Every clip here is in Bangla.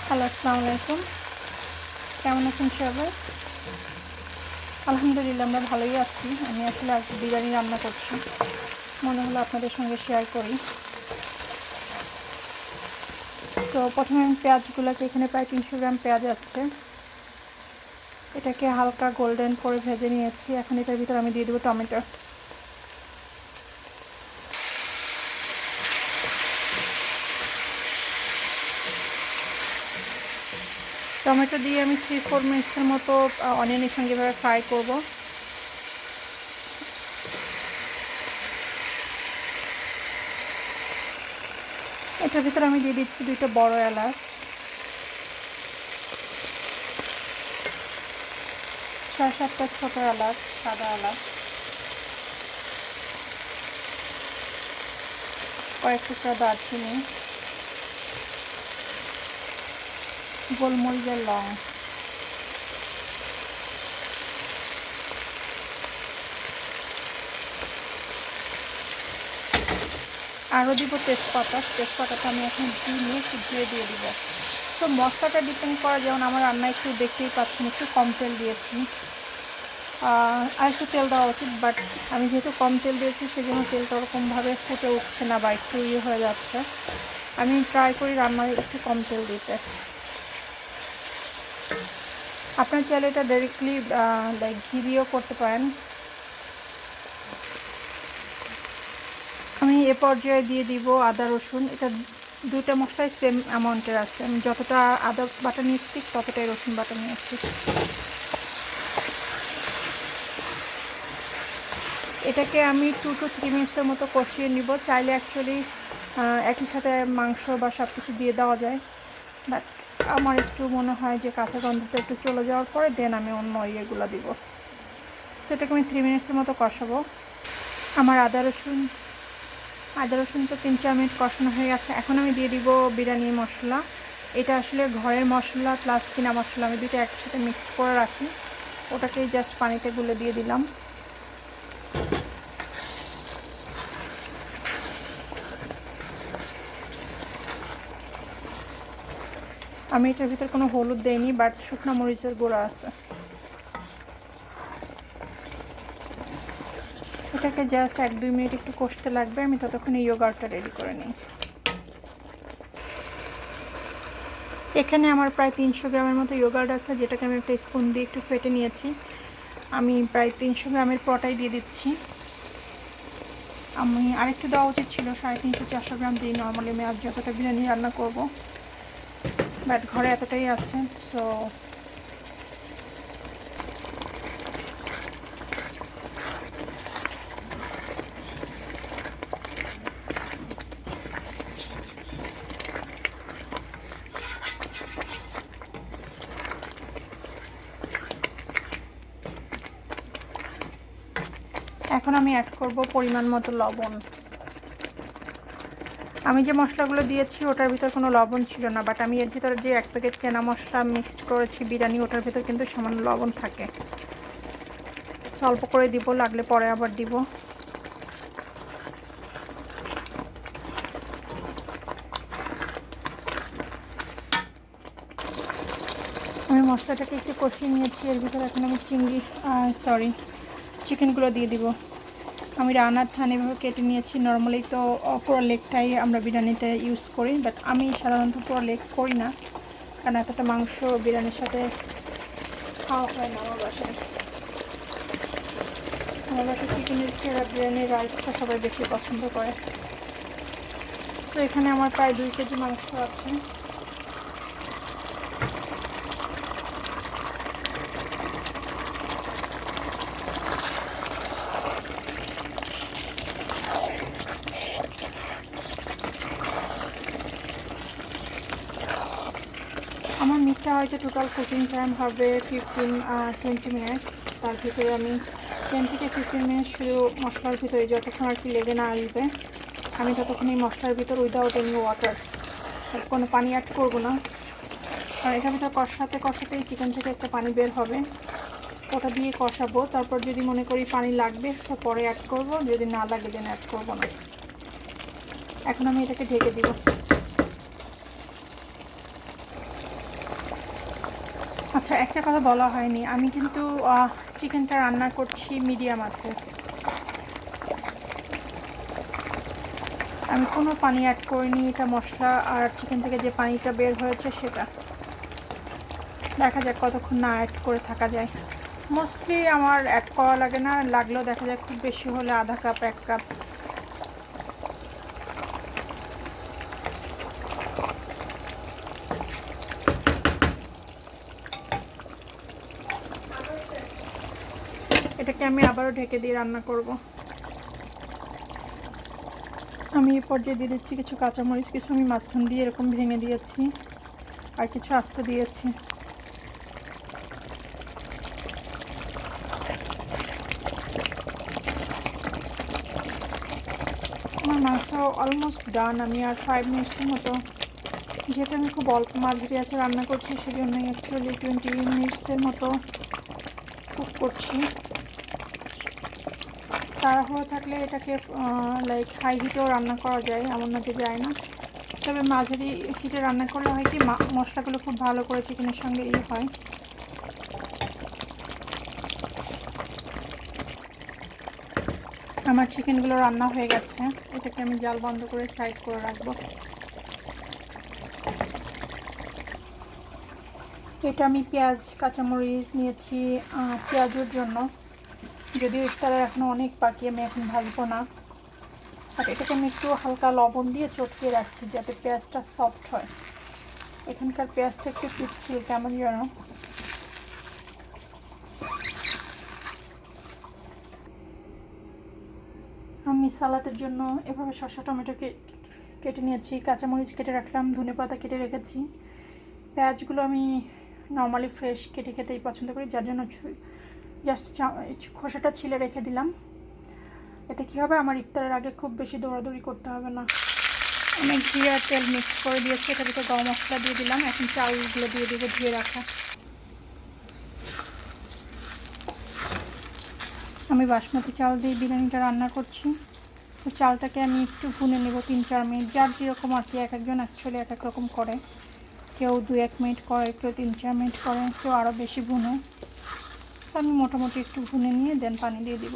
হ্যালো, আসসালামু আলাইকুম। কেমন আছেন সবাই? আলহামদুলিল্লাহ, আমরা ভালোই আছি। আমি আসলে আজ বিরিয়ানি রান্না করছি, মনে হলো আপনাদের সঙ্গে শেয়ার করি। তো প্রথমে আমি পেঁয়াজগুলোকে, এখানে প্রায় 300 গ্রাম পেঁয়াজ আছে, এটাকে হালকা গোল্ডেন করে ভেজে নিয়েছি। এখন এটার ভিতরে আমি দিয়ে দেবো টমেটো। টমেটো দিয়ে আমি 3-4 মিনিটসের মতো অনিয়নের সঙ্গে এভাবে ফ্রাই করব। এটার ভিতরে আমি দিয়ে দিচ্ছি 2টা বড় এলাচ, 6-7টা ছোট এলাচ, সাদা এলাচ, কয়েক টুকরা দারচিনি, গোলমরিচের লং, আরও দিব তেজপাতা। তেজপাতাটা আমি এখন দিয়ে কুচিয়ে দিয়ে দিব। তো মশলাটা ডিপেন্ড করা, যেমন আমার রান্না একটু দেখতেই পাচ্ছেন একটু কম তেল দিয়েছি, আর একটু তেল দেওয়া উচিত, বাট আমি যেহেতু কম তেল দিয়েছি সেজন্য তেলটা ওরকমভাবে ফুটে উঠছে না বা একটু হয়ে যাচ্ছে। আমি ট্রাই করি রান্নায় একটু কম তেল দিতে। আপনার চাইলে এটা ডাইরেক্টলি লাইক ঘি দিয়েও করতে পারেন। আমি এ পর্যায়ে দিয়ে দিব আদা রসুন। এটা 2টা মশলাই সেম অ্যামাউন্টের আছে। আমি যতটা আদা বাটা নিয়েছি ততটাই রসুন বাটা নিয়েছি। এটাকে আমি 2 to 3 মিনিটসের মতো কষিয়ে নিব। চাইলে অ্যাকচুয়ালি একই সাথে মাংস বা সব কিছু দিয়ে দেওয়া যায়, বাট আমার একটু মনে হয় যে কাঁচা গন্ধটা একটু চলে যাওয়ার পরে দেন আমি অন্য ইয়েগুলো দিব। সেটাকে আমি 3 মিনিটসের মতো কষাবো। আমার আদা রসুন তো 3-4 মিনিট কষানো হয়ে গেছে। এখন আমি দিয়ে দিব বিরিয়ানি মশলা। এটা আসলে ঘরের মশলা প্লাস কিনা মশলা, আমি দুটো একসাথে মিক্সড করে রাখি। ওটাকেই জাস্ট পানিতে গুলে দিয়ে দিলাম। আমি এটার ভিতর কোনো হলুদ দেইনি, বাট শুকনো মরিচের গুঁড়া আছে। এটাকে জাস্ট 1-2 মিনিট একটু কষতে লাগবে। আমি ততক্ষণে ইয়োগার্টটা রেডি করে নিই। এখানে আমার প্রায় 300 গ্রামের মতো ইয়োগার্ট আছে, যেটাকে আমি একটা স্পুন দিয়ে একটু ফেটে নিয়েছি। আমি প্রায় 300 গ্রামের পটাই দিয়ে দিচ্ছি। আমি আরেকটু দেওয়া উচিত ছিল, 350-400 গ্রাম দিই নর্মালি আমি আজ যতটা বিরিয়ানি রান্না করব, বাট ঘরে এতটাই আছে। সো এখন আমি অ্যাড করব পরিমাণ মতো লবণ। আমি যে মশলাগুলো দিয়েছি ওটার ভিতর কোনো লবণ ছিল না, বাট আমি এর ভিতরে যে 1 প্যাকেট কেনা মশলা মিক্সড করেছি বিরিয়ানি, ওটার ভিতর কিন্তু সামান্য লবণ থাকে। অল্প করে দিব, লাগলে পরে আবার দিব। আমি মশলাটাকে একটু কষিয়ে নিয়েছি। এর ভিতরে এখন আমি চিকেনগুলো দিয়ে দিব। আমি রানার থান এভাবে কেটে নিয়েছি। নর্মালি তো পুরো লেগটাই আমরা বিরিয়ানিতে ইউজ করি, বাট আমি সাধারণত পুরো লেগ করি না, কারণ এতটা মাংস বিরিয়ানির সাথে খাওয়া হয় না আমার বাসায়। আমার বাসায় চিকেনের চেয়ে বিরিয়ানির রাইসটা সবাই বেশি পছন্দ করে। সো এখানে আমার প্রায় 2 কেজি মাংস আছে। আমার মিটটা হয়তো টোটাল কুকিং টাইম হবে 15-20 মিনিটস। তার ভিতরে আমি 10 থেকে 15 মিনিট শুধু মশলার ভিতরে, যতক্ষণ আর কি লেগে না আসবে আমি ততক্ষণ এই মশলার ভিতর উইদাউট এনি ওয়াটার, কোনো পানি অ্যাড করবো না। আর এটার ভিতরে কষাতেই চিকেন থেকে একটা পানি বের হবে, ওটা দিয়ে কষাবো। তারপর যদি মনে করি পানি লাগবে তো পরে অ্যাড করব, যদি না লাগে দেন অ্যাড করবো না। এখন আমি এটাকে ঢেকে দিব। আচ্ছা, একটা কথা বলা হয়নি, আমি কিন্তু চিকেনটা রান্না করছি মিডিয়াম আছে। আমি কোনো পানি অ্যাড করিনি, এটা মশলা আর চিকেন থেকে যে পানিটা বের হয়েছে সেটা। দেখা যাক কতক্ষণ না অ্যাড করে থাকা যায়। মোস্টলি আমার অ্যাড করা লাগে না, লাগলেও দেখা যায় খুব বেশি হলে আধা কাপ 1 কাপ। এটাকে আমি আবারও ঢেকে দিয়ে রান্না করব। আমি এই পর্যায়ে দিয়ে দিচ্ছি কিছু কাঁচামরিচ, কিছু আমি মাঝখান দিয়ে এরকম ভেঙে দিয়েছি, আর কিছু আস্ত দিয়েছি। আমার মাংস অলমোস্ট ডান। আমি আর 5 মিনিটসের মতো, যেহেতু আমি খুব অল্প মাঝারি আছে রান্না করছি, সেজন্যই অ্যাকচুয়ালি 20 মিনিটসের মতো কুক করছি। তাড়াহুড়ো থাকলে এটাকে লাইক হাই হিটেও রান্না করা যায়, এমন না যে যায় না। তবে মাঝারি হিটে রান্না করলে হয় কি, মশলাগুলো খুব ভালো করে চিকেনের সঙ্গে হয়। আমার চিকেনগুলো রান্না হয়ে গেছে, এটাকে আমি জাল বন্ধ করে সাইড করে রাখবো। এটা আমি পেঁয়াজ কাঁচামরিচ নিয়েছি পেঁয়াজের জন্য, যদিও ইফতারের এখনও অনেক বাকি, আমি এখন ভাজবো না। আর এটাকে আমি একটু হালকা লবণ দিয়ে চটকিয়ে রাখছি যাতে পেঁয়াজটা সফট হয়। এখানকার পেঁয়াজটা একটু পিচ্ছিল কেমন যেন। আমি সালাদের জন্য এভাবে শসা টমেটোকে কেটে নিয়েছি, কাঁচামরিচ কেটে রাখলাম, ধনেপাতা কেটে রেখেছি। পেঁয়াজগুলো আমি নর্মালি ফ্রেশ কেটে খেতেই পছন্দ করি, যার জন্য জাস্ট খোসাটা ছিলে রেখে দিলাম। এতে কী হবে, আমার ইফতারের আগে খুব বেশি দৌড়াদৌড়ি করতে হবে না। আমি ঘি আর তেল মিক্স করে দিয়েছি, এটার ভিতরে গরম মশলা দিয়ে দিলাম। এখন চালগুলো দিয়ে দেবো ধুয়ে রাখা। আমি বাসমতি চাল দিয়ে বিরিয়ানিটা রান্না করছি। তো চালটাকে আমি একটু ভুনে নেব 3-4 মিনিট, যার যেরকম আর কি, এক একজন অ্যাকচুয়ালি এক এক রকম করে। কেউ 2-1 মিনিট করে, কেউ 3-4 মিনিট করে, কেউ আরও বেশি ভুনে। তো আমি মোটামুটি একটু ভুনে নিয়ে দেন পানি দিয়ে দিব।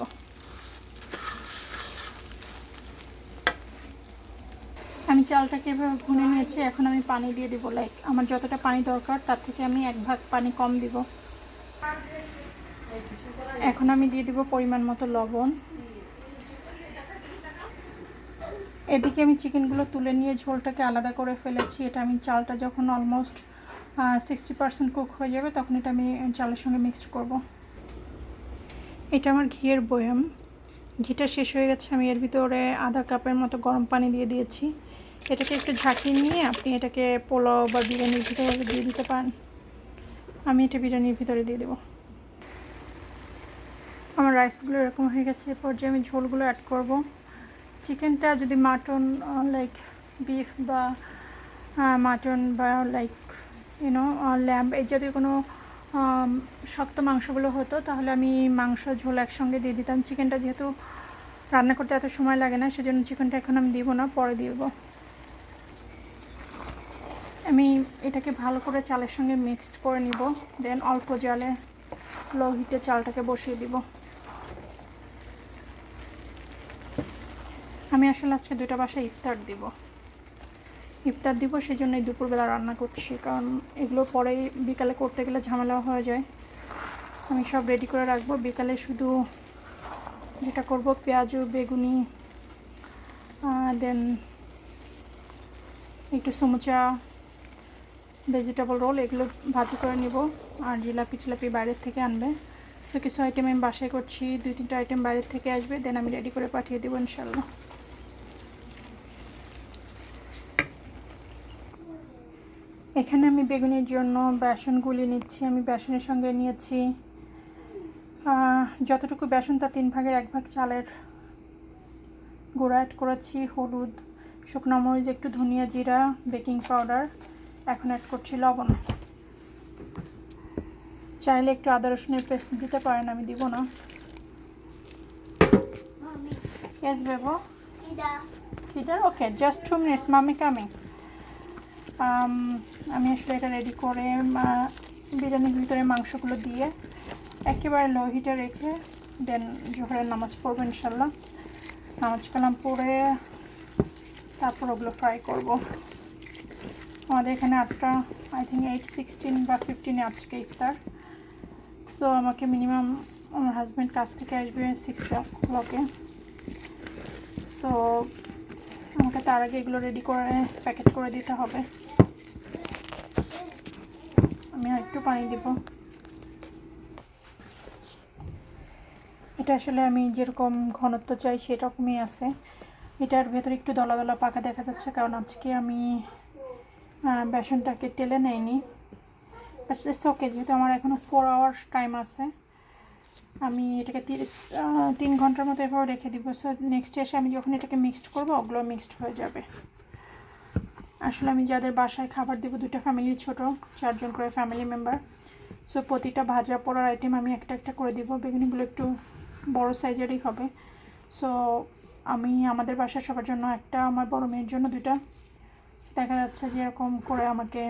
আমি চালটাকে এভাবে ভুনে নিয়েছি, এখন আমি পানি দিয়ে দিব। লাইক আমার যতটা পানি দরকার তার থেকে আমি 1 ভাগ পানি কম দিব। এখন আমি দিয়ে দিব পরিমাণ মতো লবণ। এদিকে আমি চিকেনগুলো তুলে নিয়ে ঝোলটাকে আলাদা করে ফেলেছি। এটা আমি চালটা যখন অলমোস্ট 60% কুক হয়ে যাবে তখন এটা আমি চালের সঙ্গে মিক্সড করব। এটা আমার ঘিয়ের বয়াম, ঘিটা শেষ হয়ে গেছে। আমি এর ভিতরে আধা কাপের মতো গরম পানি দিয়ে দিয়েছি। এটাকে একটু ঝাঁকিয়ে নিয়ে আপনি এটাকে পোলাও বা বিরিয়ানির ভিতরে দিয়ে দিতে পারেন। আমি এটা বিরিয়ানির ভিতরে দিয়ে দেবো। আমার রাইসগুলো এরকম হয়ে গেছে। এ পর্যায়ে আমি ঝোলগুলো অ্যাড করব। চিকেনটা যদি মাটন লাইক বিফ বা মাটন বা লাইক ল্যাম্ব এই জাতীয় কোনো শক্ত মাংসগুলো হতো, তাহলে আমি মাংস ঝোল একসঙ্গে দিয়ে দিতাম। চিকেনটা যেহেতু রান্না করতে এত সময় লাগে না, সেজন্য চিকেনটা এখন আমি দিব না, পরে দিব। আমি এটাকে ভালো করে চালের সঙ্গে মিক্সড করে নিব, দেন অল্প জালে লো হিটে চালটাকে বসিয়ে দিব। আমি আসলে আজকে 2টা বাসায় ইফতার দিব, সেই জন্যই দুপুরবেলা রান্না করছি, কারণ এগুলো পরে বিকালে করতে গেলে ঝামেলা হয়ে যায়। আমি সব রেডি করে রাখবো। বিকালে শুধু যেটা করব, পেঁয়াজু বেগুনি দেন একটু সমুচা ভেজিটেবল রোল এগুলো ভাজি করে নিব। আর জিলাপি টিলাপি বাইরের থেকে আনবে। তো কিছু আইটেম আমি বাসায় করছি, 2-3টা আইটেম বাইরের থেকে আসবে, দেন আমি রেডি করে পাঠিয়ে দেবো ইনশাল্লাহ। এখানে আমি বেগুনের জন্য বেসন গুলিয়ে নিচ্ছি। আমি বেসনের সঙ্গে নিয়েছি যতটুকু বেসন তার 3 ভাগের 1 ভাগ চালের গুঁড়া অ্যাড করেছি, হলুদ, শুকনো মরিচ, একটু ধনিয়া জিরা, বেকিং পাউডার। এখন অ্যাড করছি লবণ। চাইলে একটু আদা রসুনের পেস্ট দিতে পারেন, আমি দিব না। Yes, Bebo? Kida? Okay, just 2 minutes. Mommy coming. আমি আসলে এটা রেডি করে বিরিয়ানির ভিতরে মাংসগুলো দিয়ে একেবারে লো হিটে রেখে দেন জোহরের নামাজ পড়বো ইনশাল্লাহ। নামাজ কালাম পড়ে তারপর ওগুলো ফ্রাই করব। আমাদের এখানে 8টা আই থিঙ্ক 8:16 বা 15 আজকে ইফতার। সো আমাকে মিনিমাম আমার হাজব্যান্ড কাছ থেকে আসবে 6 o'clock। সো আমাকে তার আগে এগুলো রেডি করে প্যাকেট করে দিতে হবে। আমি একটু পানি দিব। এটা আসলে আমি যেরকম ঘনত্ব চাই সেরকমই আছে। এটার ভেতরে একটু দলা দলা পাকা দেখা যাচ্ছে, কারণ আজকে আমি বেসনটাকে টেলে নেইনি। বাট ইটস ওকে, যেহেতু আমার এখনও 4 hours টাইম আছে, আমি এটাকে 3 ঘন্টার মতো এভাবে রেখে দিব। সো নেক্সট এসে আমি যখন এটাকে মিক্সড করবো ওগুলো মিক্সড হয়ে যাবে। আসলে আমি যাদের বাসায় খাবার দেবো, 2টা ফ্যামিলি, ছোটো 4 জন করে ফ্যামিলি মেম্বার। সো প্রতিটা ভাজা পোড়ার আইটেম আমি একটা একটা করে দিব। বেগুনিগুলো একটু বড় সাইজেরই হবে। সো আমি আমাদের বাসায় সবার জন্য একটা, আমার বড় মেয়ের জন্য 2টা, দেখা যাচ্ছে যে এরকম করে আমাকে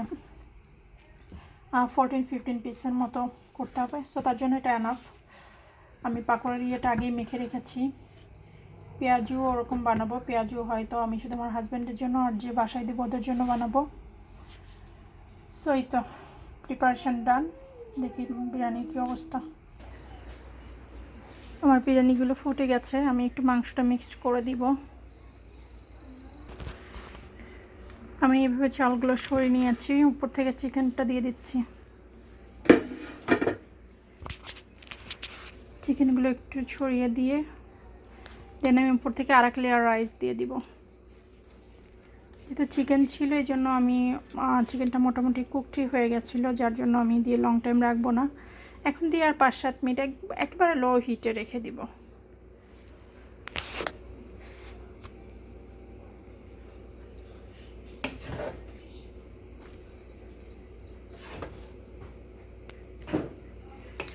14-15 পিসের মতো করতে হবে। সো তার জন্য এটা এনাফ। আমি পাকোড়ার ইয়েটা আগেই মেখে রেখেছি। পেঁয়াজু ওরকম বানাবো। পেঁয়াজু হয়তো আমি শুধু আমার হাজব্যান্ডের জন্য আর যে বাসায় দেবো ওদের জন্য বানাবো। সো এই তো প্রিপারেশান ডান। দেখি বিরিয়ানির কী অবস্থা। আমার বিরিয়ানিগুলো ফুটে গেছে, আমি একটু মাংসটা মিক্সড করে দিব। আমি এভাবে চালগুলো সরিয়ে নিয়েছি, উপর থেকে চিকেনটা দিয়ে দিচ্ছি। চিকেনগুলো একটু ছড়িয়ে দিয়ে দেন আমি উপর থেকে আরেক লেয়ার রাইস দিয়ে দিব। যেহেতু চিকেন ছিল এই জন্য আমি চিকেনটা মোটামুটি কুকডই হয়ে গেছিলো, যার জন্য আমি দিয়ে লং টাইম রাখবো না। এখন দিয়ে আর 5-7 মিনিট একেবারে লো হিটে রেখে দিব।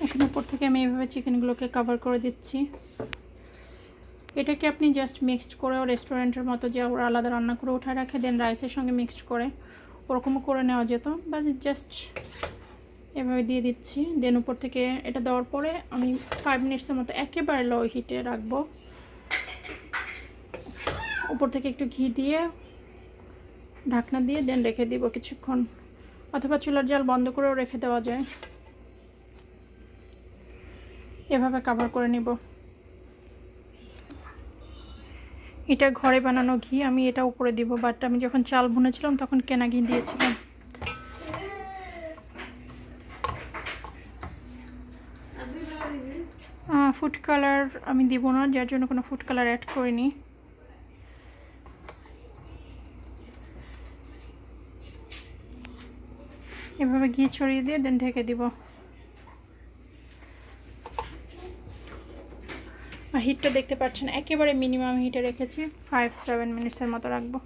এখন উপর থেকে আমি এইভাবে চিকেনগুলোকে কভার করে দিচ্ছি। এটাকে আপনি জাস্ট মিক্সড করেও রেস্টুরেন্টের মতো যে ওরা আলাদা রান্না করে উঠায় রাখে দেন রাইসের সঙ্গে মিক্সড করে ওরকমও করে নেওয়া যেত, বা জাস্ট এভাবে দিয়ে দিচ্ছি। দেন উপর থেকে এটা দেওয়ার পরে আমি 5 মিনিটসের মতো একেবারে লো হিটে রাখবো। উপর থেকে একটু ঘি দিয়ে ঢাকনা দিয়ে দেন রেখে দিব কিছুক্ষণ, অথবা চুলার জাল বন্ধ করেও রেখে দেওয়া যায়। এভাবে কভার করে নিব। এটা ঘরে বানানো ঘি, আমি এটা উপরে দিব, বাট আমি যখন চাল ভুনেছিলাম তখন কেনা ঘি দিয়েছিলাম। ফুড কালার আমি দিব না, যার জন্য কোনো ফুড কালার অ্যাড করিনি। এভাবে ঘি ছড়িয়ে দিয়ে দেন ঢেকে দিব। আর হিটটা দেখতে পাচ্ছেন একেবারে মিনিমাম হিটে রেখেছি, 5-7 মিনিটসের মতো রাখবো।